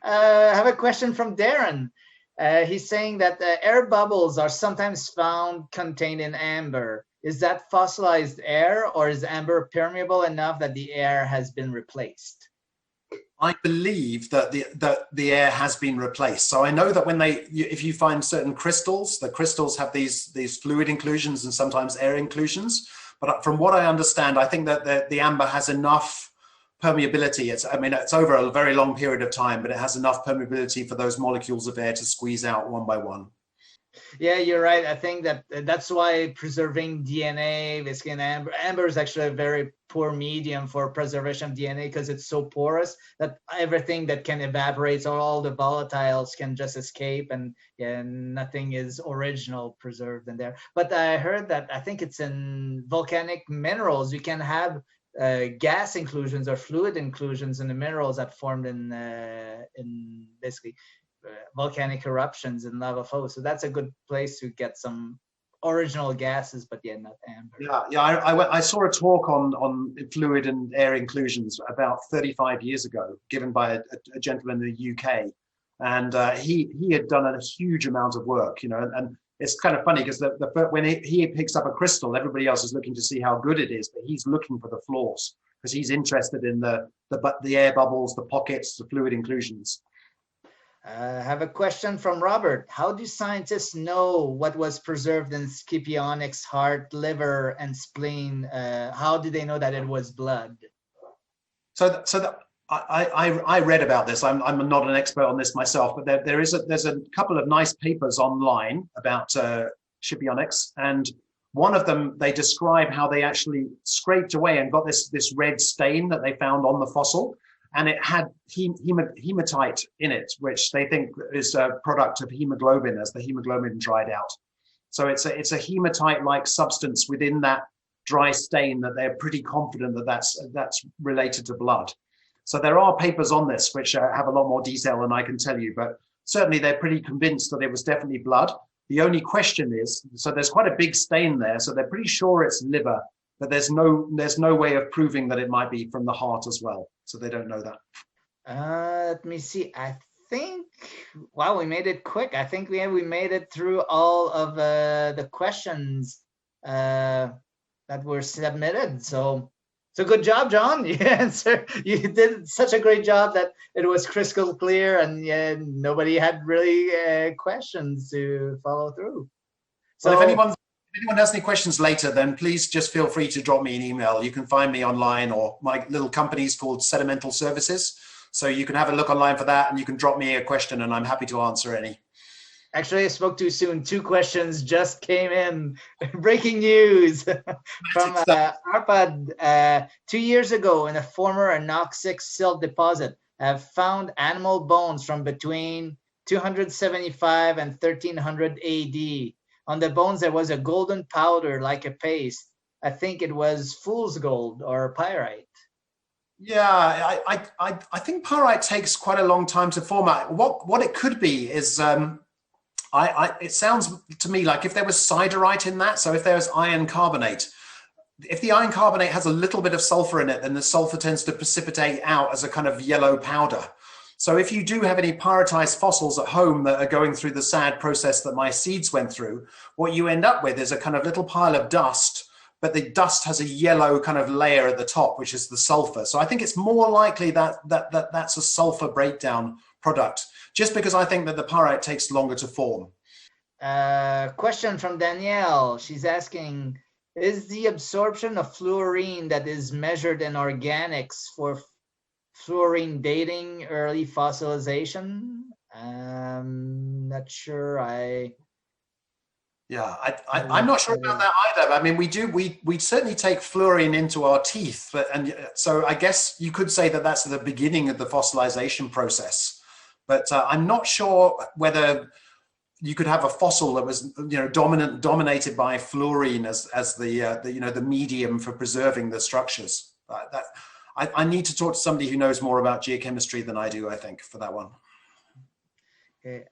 I have a question from Darren. He's saying that air bubbles are sometimes found contained in amber. Is that fossilized air, or is amber permeable enough that the air has been replaced? I believe that the air has been replaced. So I know that if you find certain crystals, the crystals have these fluid inclusions and sometimes air inclusions. But from what I understand, I think that the amber has enough permeability. It's over a very long period of time, but it has enough permeability for those molecules of air to squeeze out one by one. Yeah, you're right. I think that's why preserving DNA, basically amber is actually a very poor medium for preservation of DNA, because it's so porous that everything that can evaporate, or all the volatiles can just escape, and nothing is original preserved in there. But I heard that, I think it's in volcanic minerals, you can have gas inclusions or fluid inclusions in the minerals that formed in basically volcanic eruptions and lava flows. So that's a good place to get some original gases, but yeah, not amber. Yeah. I saw a talk on fluid and air inclusions about 35 years ago, given by a gentleman in the UK, and he had done a huge amount of work, and it's kind of funny because when he picks up a crystal, everybody else is looking to see how good it is, but he's looking for the flaws because he's interested in the air bubbles, the pockets, the fluid inclusions. I have a question from Robert. How do scientists know what was preserved in Scipionics' heart, liver, and spleen? How do they know that it was blood? I read about this. I'm not an expert on this myself, but there's a couple of nice papers online about Scipionics, and one of them they describe how they actually scraped away and got this red stain that they found on the fossil. And it had hematite in it, which they think is a product of hemoglobin as the hemoglobin dried out. So it's a hematite-like substance within that dry stain that they're pretty confident that that's related to blood. So there are papers on this which have a lot more detail than I can tell you, but certainly they're pretty convinced that it was definitely blood. The only question is, so there's quite a big stain there, so they're pretty sure it's liver, but there's no way of proving that it might be from the heart as well. So they don't know that. Let me see. I think, wow, we made it quick. I think we made it through all of the questions that were submitted. So good job, Jon. You did such a great job that it was crystal clear, and nobody had really questions to follow through. So if anyone has any questions later, then please just feel free to drop me an email. You can find me online, or my little company is called Sedimental Services. So you can have a look online for that, and you can drop me a question, and I'm happy to answer any. Actually, I spoke too soon. 2 questions just came in. Breaking news from Arpad. 2 years ago, in a former anoxic silt deposit, have found animal bones from between 275 and 1300 AD. On the bones, there was a golden powder like a paste. I think it was fool's gold or pyrite. Yeah, I think pyrite takes quite a long time to form. What it could be is, it sounds to me like if there was siderite in that, so if there's iron carbonate, if the iron carbonate has a little bit of sulfur in it, then the sulfur tends to precipitate out as a kind of yellow powder. So if you do have any pyritized fossils at home that are going through the sad process that my seeds went through, what you end up with is a kind of little pile of dust, but the dust has a yellow kind of layer at the top, which is the sulfur. So I think it's more likely that's a sulfur breakdown product, just because I think that the pyrite takes longer to form. Question from Danielle. She's asking, is the absorption of fluorine that is measured in organics for fluorine dating early fossilization? Not sure. I'm not sure about that either. I mean, we certainly take fluorine into our teeth, so I guess you could say that that's the beginning of the fossilization process. But I'm not sure whether you could have a fossil that was, dominated by fluorine as the medium for preserving the structures. I need to talk to somebody who knows more about geochemistry than I do, I think, for that one. Okay,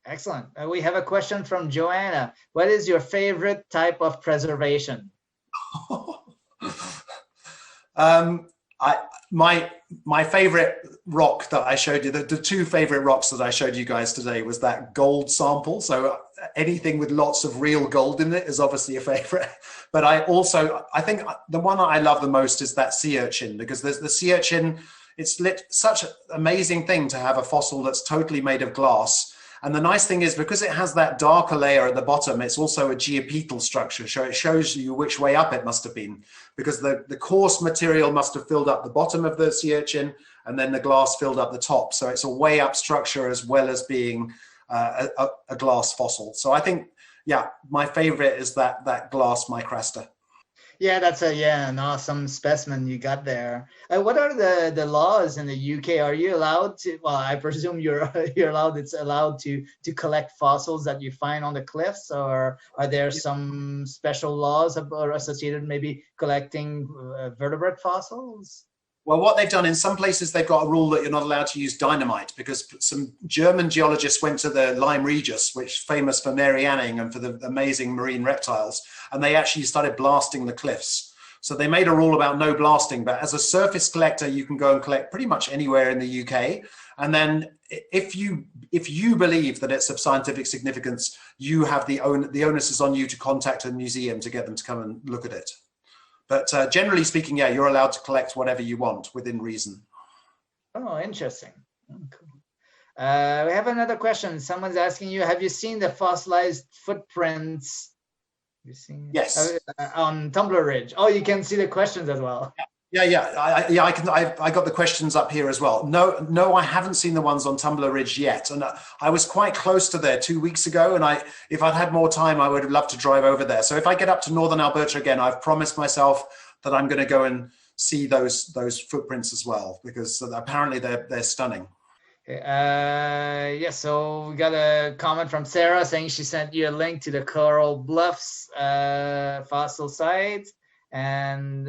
excellent. We have a question from Joanna. What is your favorite type of preservation? My favorite rock that I showed you, the 2 favorite rocks that I showed you guys today was that gold sample. So anything with lots of real gold in it is obviously a favorite. But I think the one that I love the most is that sea urchin, because there's the sea urchin. It's such an amazing thing to have a fossil that's totally made of glass. And the nice thing is, because it has that darker layer at the bottom, it's also a geopetal structure. So it shows you which way up it must have been, because the coarse material must have filled up the bottom of the sea urchin, and then the glass filled up the top. So it's a way up structure as well as being a glass fossil. So I think, yeah, my favorite is that glass micrasta. Yeah, that's an awesome specimen you got there. What are the laws in the UK? Are you allowed to? Well, I presume you're allowed. It's allowed to collect fossils that you find on the cliffs, or are there some special laws associated maybe collecting vertebrate fossils? Well, what they've done in some places, they've got a rule that you're not allowed to use dynamite because some German geologists went to the Lyme Regis, which is famous for Marianning and for the amazing marine reptiles, and they actually started blasting the cliffs. So they made a rule about no blasting, but as a surface collector, you can go and collect pretty much anywhere in the UK. And then if you believe that it's of scientific significance, you have the onus is on you to contact a museum to get them to come and look at it. But generally speaking, yeah, you're allowed to collect whatever you want within reason. Oh, interesting. Oh, cool. We have another question. Someone's asking you, have you seen the fossilized footprints? Have you seen? Yes. On Tumbler Ridge. Oh, you can see the questions as well. I can. I got the questions up here as well. No, I haven't seen the ones on Tumbler Ridge yet, and I was quite close to there 2 weeks ago. And if I'd had more time, I would have loved to drive over there. So if I get up to northern Alberta again, I've promised myself that I'm going to go and see those footprints as well, because apparently they're stunning. Yeah, so we got a comment from Sarah saying she sent you a link to the Coral Bluffs fossil site. And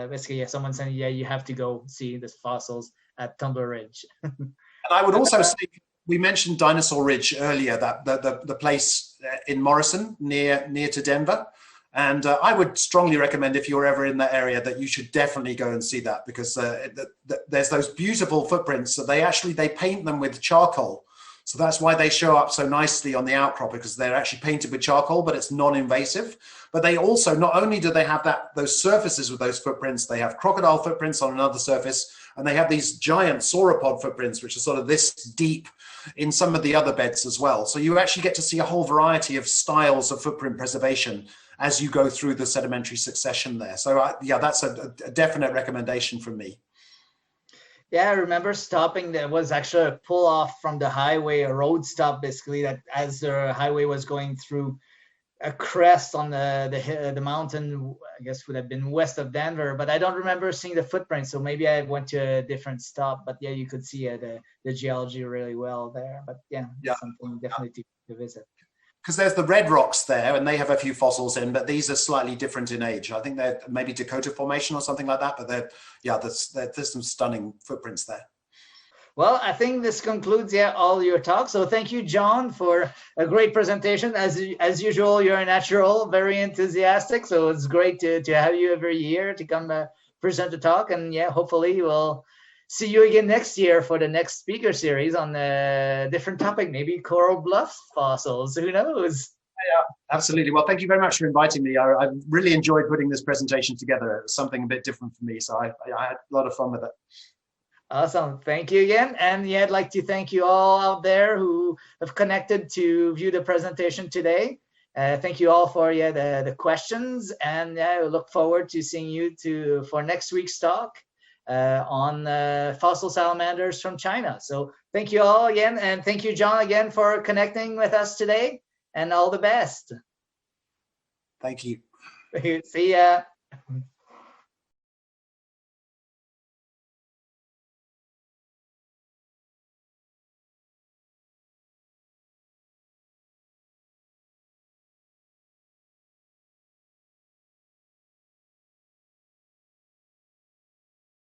basically, yeah, someone said, yeah, you have to go see the fossils at Tumbler Ridge. And I would also say, we mentioned Dinosaur Ridge earlier, that the place in Morrison near to Denver. And I would strongly recommend, if you're ever in that area, that you should definitely go and see that, because there's those beautiful footprints that they paint them with charcoal. So that's why they show up so nicely on the outcrop, because they're actually painted with charcoal, but it's non-invasive. But they also, not only do they have those surfaces with those footprints, they have crocodile footprints on another surface, and they have these giant sauropod footprints, which are sort of this deep in some of the other beds as well. So you actually get to see a whole variety of styles of footprint preservation as you go through the sedimentary succession there. So yeah, that's a definite recommendation from me. Yeah, I remember stopping. There was actually a pull off from the highway, a road stop, basically, that as the highway was going through a crest on the mountain, I guess would have been west of Denver, but I don't remember seeing the footprints. So maybe I went to a different stop, but yeah, you could see the geology really well there. But yeah, something definitely to visit. Because there's the red rocks there, and they have a few fossils in, but these are slightly different in age. I think they're maybe Dakota Formation or something like that, but there's some stunning footprints there. Well, I think this concludes all your talk. So thank you, Jon, for a great presentation. As usual, you're a natural, very enthusiastic. So it's great to have you every year to come present the talk. And yeah, hopefully we'll see you again next year for the next speaker series on a different topic, maybe coral bluff fossils. Who knows? Yeah, absolutely. Well, thank you very much for inviting me. I really enjoyed putting this presentation together. It was something a bit different for me, so I had a lot of fun with it. Awesome. Thank you again. And yeah, I'd like to thank you all out there who have connected to view the presentation today. Thank you all for the questions. And I look forward to seeing you for next week's talk on fossil salamanders from China. So thank you all again. And thank you, Jon, again for connecting with us today. And all the best. Thank you. See ya.